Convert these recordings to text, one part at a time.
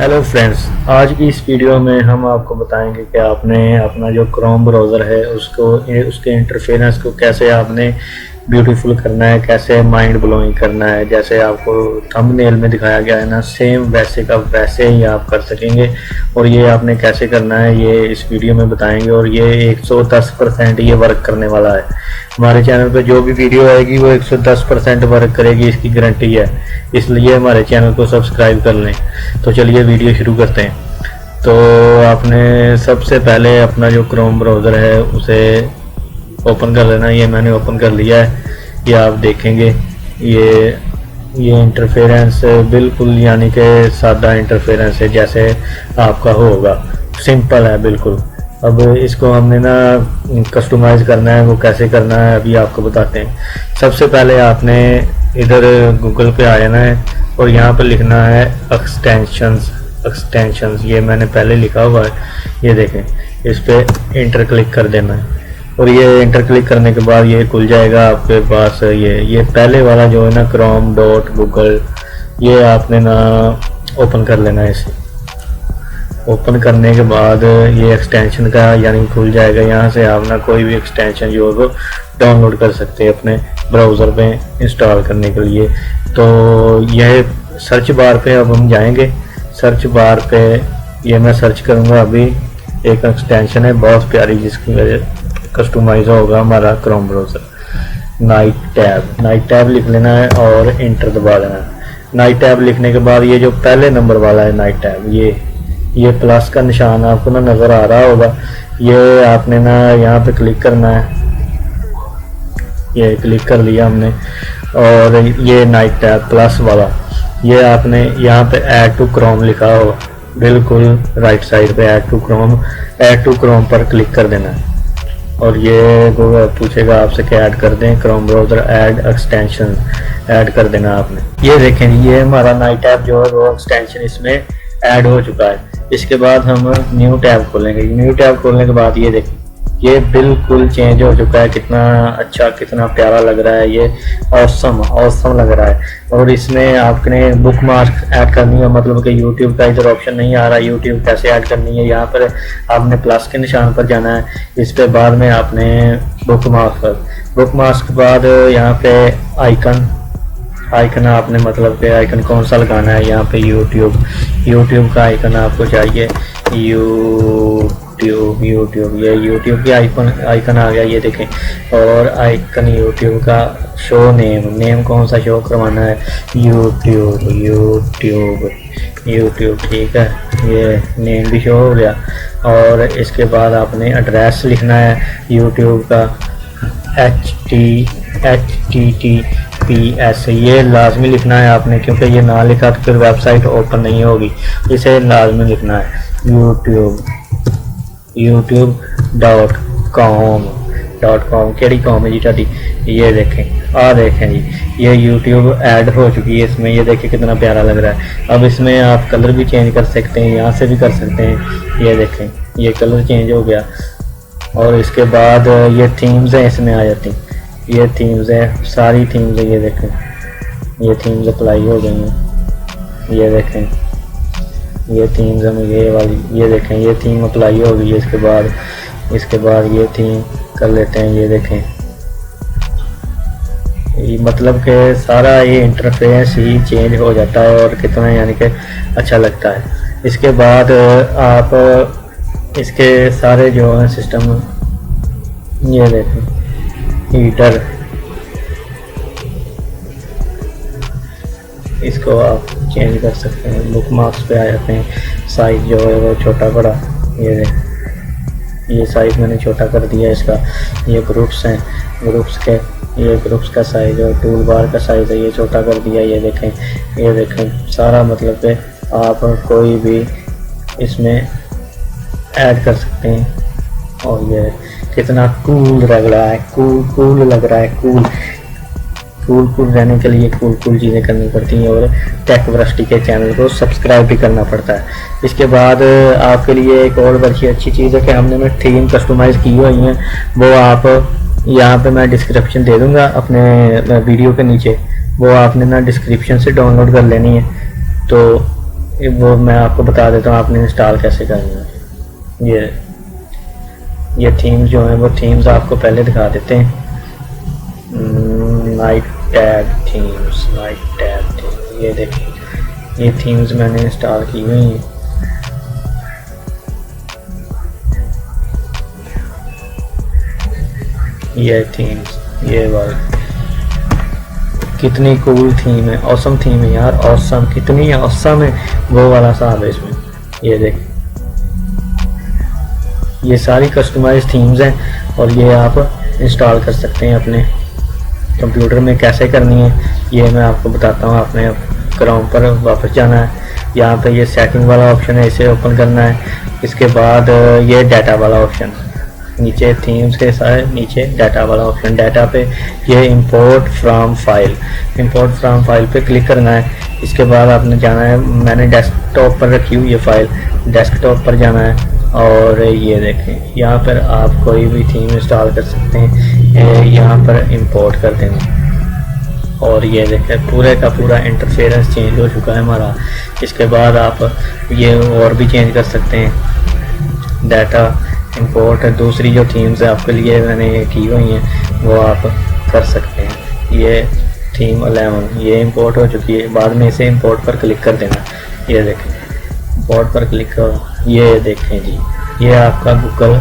Hello friends, आज की इस वीडियो में हम आपको बताएंगे कि आपने अपना जो क्रोम ब्राउज़र है उसके इंटरफेरेंस को कैसे आपने ब्यूटीफुल करना है, कैसे माइंड ब्लोइंग करना है। जैसे आपको थंबनेल में दिखाया गया है ना, सेम वैसे का वैसे ही आप कर सकेंगे। और ये आपने कैसे करना है ये इस वीडियो में बताएंगे। और ये 110% ये वर्क करने वाला है। हमारे चैनल पे जो भी वीडियो आएगी वो 110% वर्क करेगी, इसकी गारंटी है। इसलिए हमारे चैनल को सब्सक्राइब कर लें। तो चलिए वीडियो शुरू करते हैं। तो आपने सबसे पहले अपना जो क्रोम ब्राउज़र है उसे ओपन कर लेना। ये मैंने ओपन कर लिया है। ये आप देखेंगे ये इंटरफेरेंस बिल्कुल यानी कि सादा इंटरफेरेंस है जैसे आपका होगा, सिंपल है बिल्कुल। अब इसको हमने ना कस्टमाइज़ करना है, वो कैसे करना है अभी आपको बताते हैं। सबसे पहले आपने इधर गूगल पे आ जाना है और यहाँ पर लिखना है एक्सटेंशंस। ये मैंने पहले लिखा हुआ है, ये देखें। इस पर इंटर क्लिक कर देना है और ये इंटर क्लिक करने के बाद ये खुल जाएगा आपके पास। ये पहले वाला जो है ना chrome.google, ये आपने ना ओपन कर लेना है। इसे ओपन करने के बाद ये एक्सटेंशन का यानी खुल जाएगा। यहाँ से आप ना कोई भी एक्सटेंशन जो है वो डाउनलोड कर सकते हैं अपने ब्राउज़र पे इंस्टॉल करने के लिए। तो यह सर्च बार पे अब हम जाएंगे। सर्च बार पे ये मैं सर्च करूँगा। अभी एक एक्सटेंशन है बहुत प्यारी जिसकी वजह कस्टमाइज होगा हमारा क्रोम ब्राउज़र। नाइट टैब लिख लेना है और इंटर दबा देना है। नाइट टैब लिखने के बाद ये जो पहले नंबर वाला है नाइट टैब, ये प्लस का निशान आपको ना नज़र आ रहा होगा। ये आपने ना यहाँ पे क्लिक करना है। ये क्लिक कर लिया हमने। और ये नाइट टैब प्लस वाला, ये आपने यहाँ पे ऐड टू क्रोम लिखा होगा, बिल्कुल राइट साइड पे ऐड टू क्रोम पर क्लिक कर देना है। और ये पूछेगा आपसे कि ऐड कर दें Chrome browser add extension, add कर देना आपने। ये देखें, ये हमारा नाइट टैब जो है वो एक्सटेंशन इसमें ऐड हो चुका है। इसके बाद हम न्यू टैब खोलेंगे। न्यू टैब खोलने के बाद ये देखें, ये बिल्कुल चेंज हो चुका है। कितना अच्छा, कितना प्यारा लग रहा है। ये ऑसम लग रहा है। और इसमें आपने बुक मार्क ऐड करनी है, मतलब कि यूट्यूब का इधर ऑप्शन नहीं आ रहा। यूट्यूब कैसे ऐड करनी है, यहाँ पर आपने प्लस के निशान पर जाना है। इस पे बाद में आपने बुक मार्क के बाद यहाँ पे आइकन आपने मतलब कि आइकन कौन सा लगाना है। यहाँ पे यूट्यूब का आइकन आपको चाहिए। यूट्यूब ये यूट्यूब की आइकन आ गया, ये देखें। और आइकन यूट्यूब का शो नेम कौन सा शो करवाना है, यूट्यूब ठीक है। ये नेम भी शो हो गया। और इसके बाद आपने एड्रेस लिखना है यूट्यूब का, HTTPS, ये लाजमी लिखना है आपने, क्योंकि ये ना लिखा तो फिर वेबसाइट ओपन नहीं होगी। इसे लाजमी लिखना है youtube.com। केड़ी कॉम है जी टाटी। ये देखें जी, ये यूट्यूब ऐड हो चुकी है इसमें। ये देखें कितना प्यारा लग रहा है। अब इसमें आप कलर भी चेंज कर सकते हैं, यहाँ से भी कर सकते हैं। ये देखें, ये कलर चेंज हो गया। और इसके बाद ये थीम्स हैं, इसमें आ जाती हैं। ये थीम्स है, सारी थीम्स है। ये देखें, ये थीम्स अप्लाई हो गई हैं। ये देखें, ये थीम्स हम ये वाली, ये देखें, ये थीम अप्लाई हो गई है। इसके बाद ये थीम कर लेते हैं। ये देखें, ये मतलब कि सारा ये इंटरफेस ही चेंज हो जाता है और कितना यानी कि अच्छा लगता है। इसके बाद आप इसके सारे जो है सिस्टम, ये देखें, हीटर, इसको आप चेंज कर सकते हैं। बुक मार्क्स पे आ जाते हैं। साइज जो है वो छोटा बड़ा, ये देखें, ये साइज मैंने छोटा कर दिया इसका। ये ग्रुप्स हैं, ग्रुप्स का साइज और टूल बार का साइज है, ये छोटा कर दिया। ये देखें सारा मतलब कि आप कोई भी इसमें ऐड कर सकते हैं। और ये कितना कूल लग रहा है, कूल लग रहा है। कूल रहने के लिए कूल चीज़ें करनी पड़ती हैं। और टेक वृष्टि के चैनल को सब्सक्राइब भी करना पड़ता है। इसके बाद आपके लिए एक और बड़ी अच्छी चीज़ है कि हमने थीम कस्टमाइज़ की हुई हैं। वो आप यहाँ पे मैं डिस्क्रिप्शन दे दूँगा अपने वीडियो के नीचे, वो आपने ना डिस्क्रिप्शन से डाउनलोड कर लेनी है। तो वो मैं आपको बता देता हूँ आपने इंस्टॉल कैसे करना है। ये थीम्स जो हैं वो थीम्स आपको पहले दिखा देते हैं। नाइट टैग थीम्स, ये देखिए ये थीम्स मैंने इंस्टॉल की हुई हैं। ये थीम्स, ये वाली कितनी कूल थीम है, ऑसम थीम है यार, ऑसम कितनी ऑसम है, वो वाला साहब है इसमें। ये देख, ये सारी कस्टमाइज थीम्स हैं और ये आप इंस्टॉल कर सकते हैं अपने कंप्यूटर में। कैसे करनी है ये मैं आपको बताता हूँ। आपने क्रोम पर वापस जाना है, यहाँ पे ये सेटिंग वाला ऑप्शन है, इसे ओपन करना है। इसके बाद ये डाटा वाला ऑप्शन, नीचे थीम्स के साथ नीचे डाटा वाला ऑप्शन, डाटा पे ये इंपोर्ट फ्रॉम फाइल पे क्लिक करना है। इसके बाद आपने जाना है, मैंने डेस्कटॉप पर रखी हुई ये फाइल, डेस्कटॉप पर जाना है और ये देखें यहाँ पर आप कोई भी थीम इंस्टॉल कर सकते हैं, यहाँ पर इंपोर्ट कर देंगे और ये देखें पूरे का पूरा इंटरफेरेंस चेंज हो चुका है हमारा। इसके बाद आप ये और भी चेंज कर सकते हैं, डाटा इंपोर्ट दूसरी जो थीम्स है आपके लिए मैंने की हुई हैं वो आप कर सकते हैं। ये थीम 11 ये इंपोर्ट हो चुकी है, बाद में इसे इंपोर्ट पर क्लिक कर देना। ये देखें इंपोर्ट पर क्लिक करो, ये देखें जी ये आपका गूगल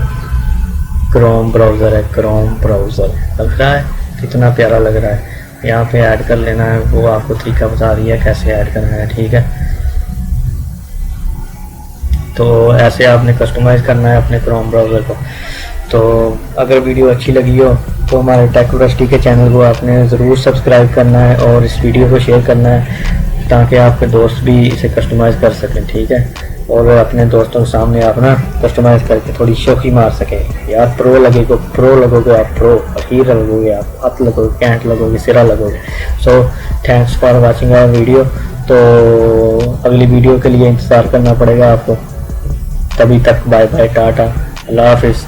क्रोम ब्राउज़र है। क्रोम ब्राउज़र लग रहा है, कितना प्यारा लग रहा है। यहाँ पे ऐड कर लेना है, वो आपको तरीका बता रही है कैसे ऐड करना है, ठीक है। तो ऐसे आपने कस्टमाइज़ करना है अपने क्रोम ब्राउज़र को। तो अगर वीडियो अच्छी लगी हो तो हमारे टेक रस्टी के चैनल को आपने ज़रूर सब्सक्राइब करना है और इस वीडियो को शेयर करना है ताकि आपके दोस्त भी इसे कस्टमाइज़ कर सकें, ठीक है। और अपने दोस्तों के सामने आप ना कस्टमाइज़ करके थोड़ी शौकी मार सकें यार। प्रो लगोगे आप, प्रो हीरो लगोगे आप, हाथ लगोगे, कैंट लगोगे, सिरा लगोगे। So thanks for watching our video. तो अगली वीडियो के लिए इंतज़ार करना पड़ेगा आपको। तभी तक बाय बाय, टाटा, अल्लाह हाफिज़।